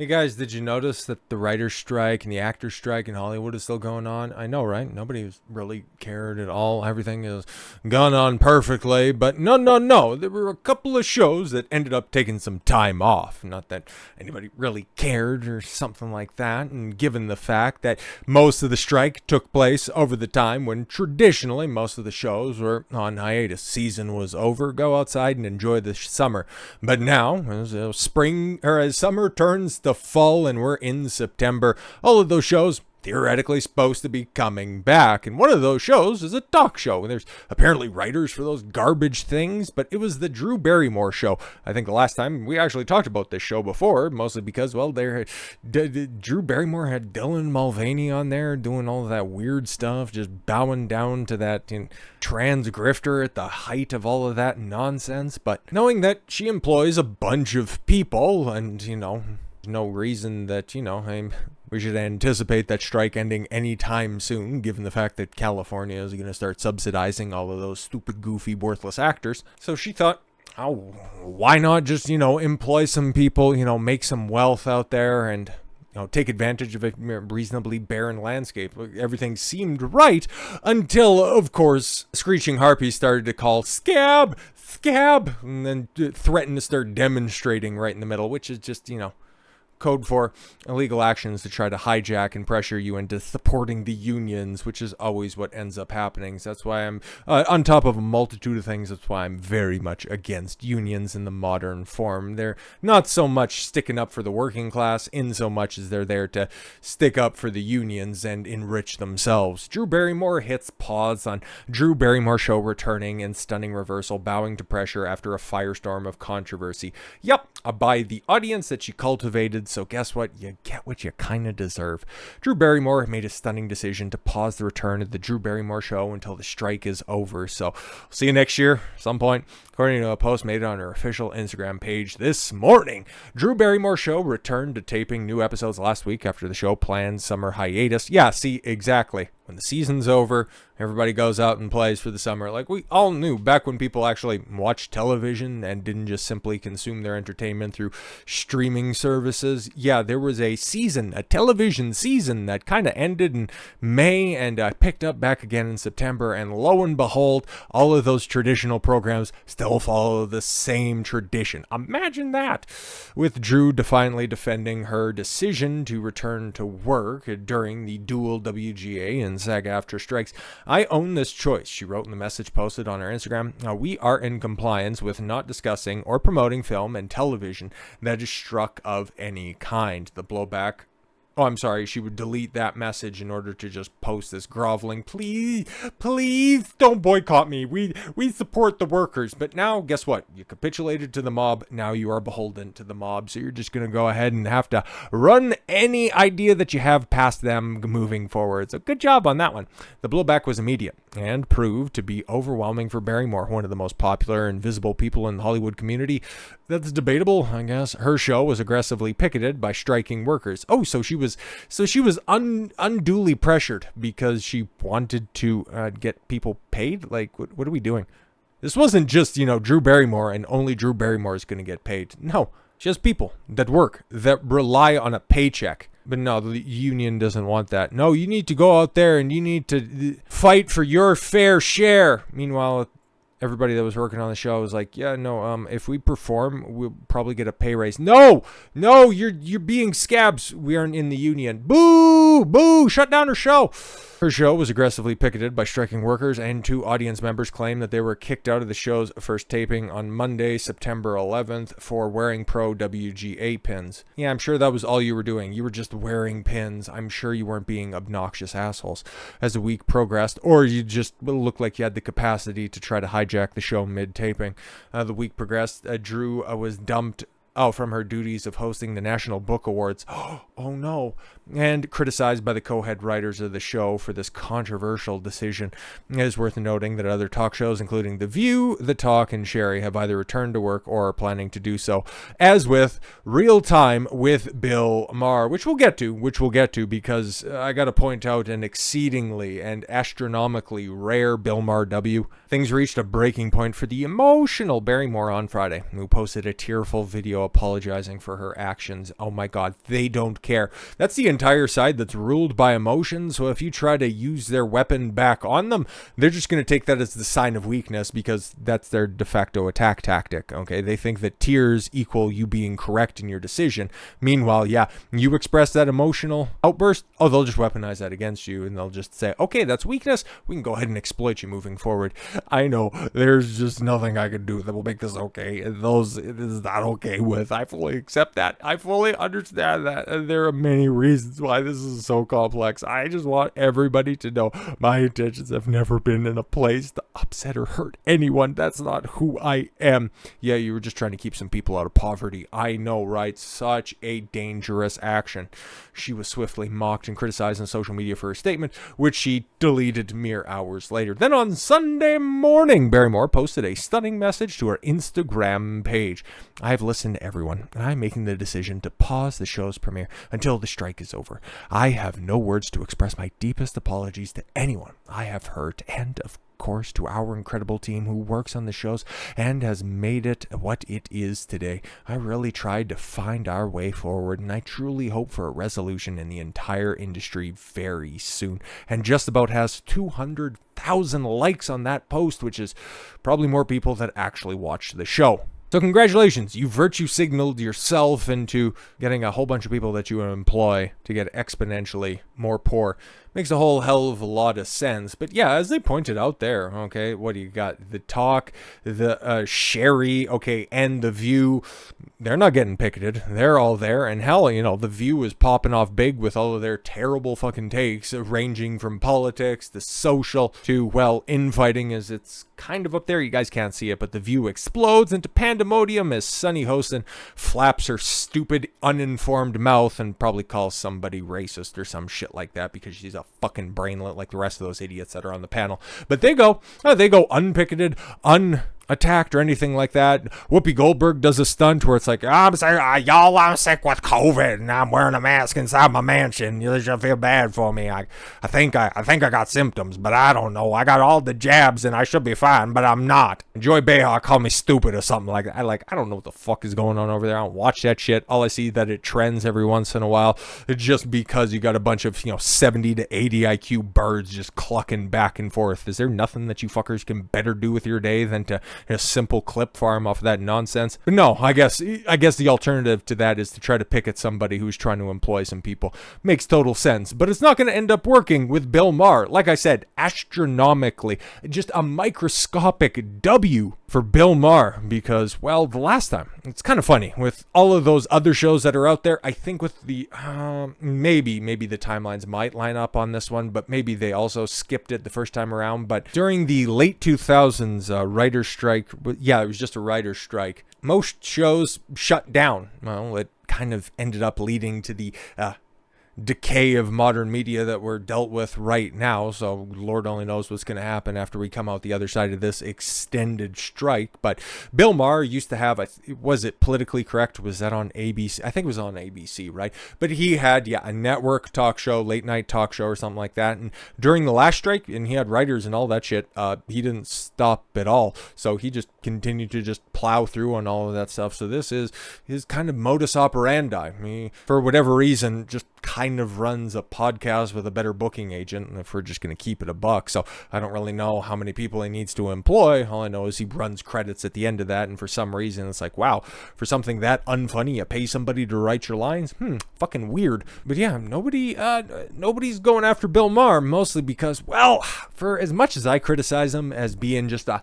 Hey guys, did you notice that the writer's strike and the actor's strike in Hollywood is still going on? I know, right? Nobody's really cared at all. Everything has gone on perfectly, but no. There were a couple of shows that ended up taking some time off. Not that anybody really cared or something like that. And given the fact that most of the strike took place over the time when traditionally most of the shows were on hiatus, season was over, go outside and enjoy the summer. But now, as spring or as summer turns to fall and we're in September, all of those shows theoretically supposed to be coming back. And one of those shows is a talk show. And there's apparently writers for those garbage things, but it was the Drew Barrymore Show. I think the last time we actually talked about this show before, mostly because, well, Drew Barrymore had Dylan Mulvaney on there doing all of that weird stuff, just bowing down to that trans grifter at the height of all of that nonsense. But knowing that she employs a bunch of people and, no reason that, we should anticipate that strike ending anytime soon, given the fact that California is going to start subsidizing all of those stupid, goofy, worthless actors. So she thought, oh, why not just, employ some people, make some wealth out there and, take advantage of a reasonably barren landscape. Everything seemed right until, of course, Screeching Harpies started to call scab, and then threatened to start demonstrating right in the middle, which is just, code for illegal actions to try to hijack and pressure you into supporting the unions, which is always what ends up happening. So that's why I'm, on top of a multitude of things, that's why I'm very much against unions in the modern form. They're not so much sticking up for the working class in so much as they're there to stick up for the unions and enrich themselves. Drew Barrymore hits pause on Drew Barrymore Show returning in stunning reversal, bowing to pressure after a firestorm of controversy. Yep, by the audience that she cultivated. So guess what? You get what you kind of deserve. Drew Barrymore made a stunning decision to pause the return of the Drew Barrymore Show until the strike is over. So see you next year, some point. According to a post made on her official Instagram page this morning, Drew Barrymore Show returned to taping new episodes last week after the show planned summer hiatus. Yeah, see, exactly. When the season's over, everybody goes out and plays for the summer. Like we all knew back when people actually watched television and didn't just simply consume their entertainment through streaming services. Yeah, there was a television season that kind of ended in May and picked up back again in September. And lo and behold, all of those traditional programs still follow the same tradition. Imagine that. With Drew defiantly defending her decision to return to work during the dual WGA and SAG-AFTRA strikes. I own this choice, she wrote in the message posted on her Instagram. We are in compliance with not discussing or promoting film and television that is struck of any kind. The blowback. Oh, I'm sorry. She would delete that message in order to just post this groveling. Please don't boycott me. We support the workers. But now, guess what? You capitulated to the mob. Now you are beholden to the mob. So you're just going to go ahead and have to run any idea that you have past them moving forward. So good job on that one. The blowback was immediate and proved to be overwhelming for Barrymore, one of the most popular and visible people in the Hollywood community. That's debatable, I guess. Her show was aggressively picketed by striking workers. Oh, so she was unduly pressured because she wanted to get people paid? Like, what are we doing? This wasn't just, Drew Barrymore and only Drew Barrymore is going to get paid. No, she has people that work, that rely on a paycheck. But no, the union doesn't want that. No, you need to go out there and you need to fight for your fair share. Meanwhile, everybody that was working on the show was like, yeah, no, if we perform, we'll probably get a pay raise. No, you're being scabs. We aren't in the union. Boo, shut down her show. Her show was aggressively picketed by striking workers, and two audience members claimed that they were kicked out of the show's first taping on Monday, September 11th, for wearing pro WGA pins. Yeah, I'm sure that was all you were doing. You were just wearing pins. I'm sure you weren't being obnoxious assholes. As the week progressed, or you just looked like you had the capacity to try to hijack the show mid-taping. The week progressed. Drew was dumped from her duties of hosting the National Book Awards. Oh no. And criticized by the co-head writers of the show for this controversial decision. It is worth noting that other talk shows, including The View, The Talk, and Sherry, have either returned to work or are planning to do so, as with Real Time with Bill Maher, which we'll get to because I got to point out an exceedingly and astronomically rare Bill Maher W. Things reached a breaking point for the emotional Barrymore on Friday, who posted a tearful video apologizing for her actions. Oh my God, they don't care. That's the entire side that's ruled by emotion. So if you try to use their weapon back on them, they're just going to take that as the sign of weakness because that's their de facto attack tactic. Okay, they think that tears equal you being correct in your decision. Meanwhile, yeah, you express that emotional outburst, oh, they'll just weaponize that against you, and they'll just say, okay, that's weakness, we can go ahead and exploit you moving forward. I know there's just nothing I can do that will make this okay. This is not okay with. I fully accept that. I fully understand that. And there are many reasons why this is so complex. I just want everybody to know my intentions have never been in a place to upset or hurt anyone. That's not who I am. Yeah, you were just trying to keep some people out of poverty. I know, right? Such a dangerous action. She was swiftly mocked and criticized on social media for her statement, which she deleted mere hours later. Then on Sunday morning, Barrymore posted a stunning message to her Instagram page. I have listened to everyone, and I'm making the decision to pause the show's premiere until the strike is over. I have no words to express my deepest apologies to anyone I have hurt, and of course to our incredible team who works on the shows and has made it what it is today. I really tried to find our way forward, and I truly hope for a resolution in the entire industry very soon. And just about has 200,000 likes on that post, which is probably more people that actually watch the show. So congratulations, you virtue signaled yourself into getting a whole bunch of people that you employ to get exponentially more poor. Makes a whole hell of a lot of sense. But yeah, as they pointed out there, okay, what do you got? The Talk, the Sherry, okay, and The View. They're not getting picketed. They're all there. And hell, you know, The View is popping off big with all of their terrible fucking takes, ranging from politics to social to, well, infighting, as it's kind of up there. You guys can't see it, but The View explodes into pandemonium as Sunny Hostin flaps her stupid, uninformed mouth and probably calls somebody racist or some shit like that because she's a fucking brainlet like the rest of those idiots that are on the panel. But they go unpicketed, attacked or anything like that. Whoopi Goldberg does a stunt where it's like, I'm sick with COVID and I'm wearing a mask inside my mansion. You should feel bad for me. I think I got symptoms, but I don't know. I got all the jabs and I should be fine, but I'm not. Joy Behar called me stupid or something like that. I don't know what the fuck is going on over there. I don't watch that shit. All I see that it trends every once in a while. It's just because you got a bunch of, 70 to 80 IQ birds just clucking back and forth. Is there nothing that you fuckers can better do with your day than to a simple clip farm off of that nonsense? But no, I guess the alternative to that is to try to picket somebody who's trying to employ some people. Makes total sense, but it's not going to end up working with Bill Maher. Like I said, astronomically, just a microscopic W for Bill Maher, because, well, the last time, it's kind of funny with all of those other shows that are out there. I think with the maybe the timelines might line up on this one, but maybe they also skipped it the first time around. But during the late 2000s writer's strike, yeah, it was just a writer's strike, most shows shut down. Well, it kind of ended up leading to the decay of modern media that we're dealt with right now. So Lord only knows what's going to happen after we come out the other side of this extended strike. But Bill Maher used to have, was it Politically Correct? Was that on ABC? I think it was on ABC, right? But he had, a network talk show, late night talk show or something like that. And during the last strike, and he had writers and all that shit, he didn't stop at all. So he just continued to just plow through on all of that stuff. So this is his kind of modus operandi. He, for whatever reason, just kind of runs a podcast with a better booking agent, and if we're just going to keep it a buck. So I don't really know how many people he needs to employ. All I know is he runs credits at the end of that, and for some reason it's like, wow, for something that unfunny, you pay somebody to write your lines? Fucking weird. But yeah, nobody's going after Bill Maher, mostly because, well, for as much as I criticize him as being just a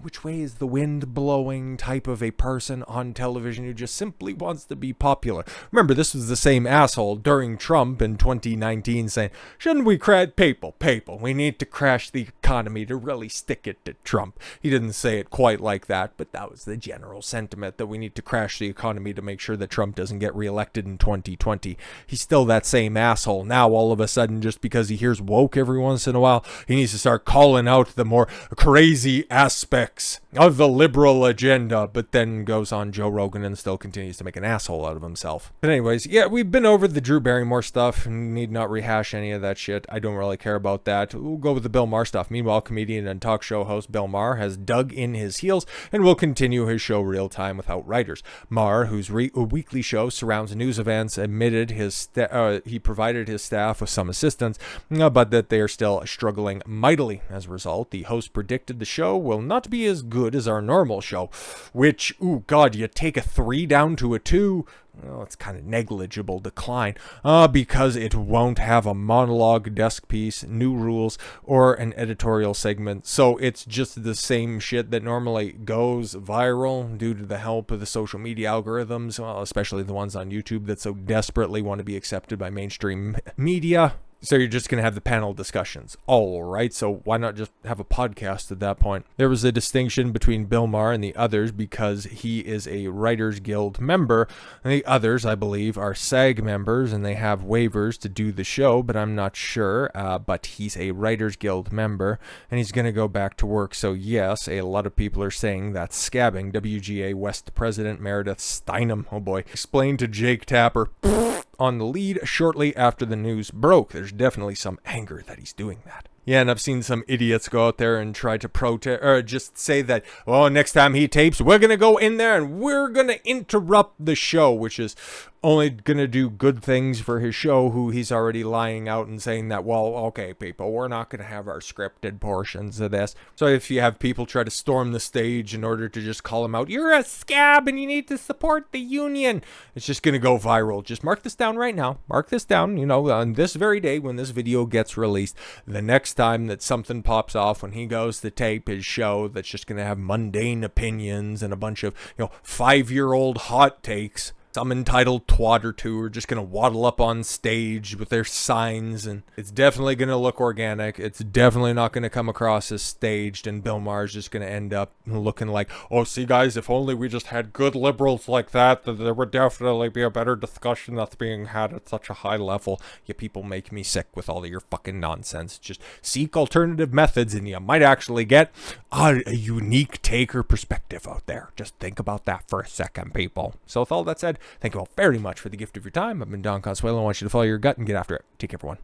which way is the wind blowing type of a person on television who just simply wants to be popular. Remember, this was the same asshole during Trump in 2019 saying, shouldn't we people, we need to crash the economy to really stick it to Trump. He didn't say it quite like that, but that was the general sentiment, that we need to crash the economy to make sure that Trump doesn't get reelected in 2020. He's still that same asshole. Now, all of a sudden, just because he hears woke every once in a while, he needs to start calling out the more crazy ass aspects of the liberal agenda, but then goes on Joe Rogan and still continues to make an asshole out of himself. But anyways, yeah, we've been over the Drew Barrymore stuff. Need not rehash any of that shit. I don't really care about that. We'll go with the Bill Maher stuff. Meanwhile, comedian and talk show host Bill Maher has dug in his heels and will continue his show real time without writers. Maher, whose weekly show surrounds news events, admitted he provided his staff with some assistance, but that they are still struggling mightily. As a result, the host predicted the show will not be as good as our normal show, which, ooh, God, you take a 3 down to a 2. Well, it's kind of negligible decline, because it won't have a monologue, desk piece, new rules, or an editorial segment. So it's just the same shit that normally goes viral due to the help of the social media algorithms, well, especially the ones on YouTube that so desperately want to be accepted by mainstream media. So you're just going to have the panel discussions. All right, so why not just have a podcast at that point? There was a distinction between Bill Maher and the others because he is a Writers Guild member. And the others, I believe, are SAG members, and they have waivers to do the show, but I'm not sure. But he's a Writers Guild member, and he's going to go back to work. So yes, a lot of people are saying that's scabbing. WGA West President Meredith Steinem, oh boy, explained to Jake Tapper on the lead shortly after the news broke. There's definitely some anger that he's doing that. Yeah, and I've seen some idiots go out there and try to protest, or just say that, oh, next time he tapes, we're going to go in there and we're going to interrupt the show, which is only going to do good things for his show, who he's already lying out and saying that, well, okay, people, we're not going to have our scripted portions of this. So if you have people try to storm the stage in order to just call him out, you're a scab and you need to support the union, it's just going to go viral. Just mark this down right now. Mark this down, on this very day when this video gets released. The next time that something pops off when he goes to tape his show that's just going to have mundane opinions and a bunch of, 5-year-old hot takes, some entitled twat or two are just going to waddle up on stage with their signs, and it's definitely going to look organic. It's definitely not going to come across as staged, and Bill Maher's just going to end up looking like, oh, see, guys, if only we just had good liberals like that, then there would definitely be a better discussion that's being had at such a high level. You people make me sick with all of your fucking nonsense. Just seek alternative methods, and you might actually get a unique take or perspective out there. Just think about that for a second, people. So with all that said, thank you all very much for the gift of your time. I've been Don Consuelo. I want you to follow your gut and get after it. Take care, everyone.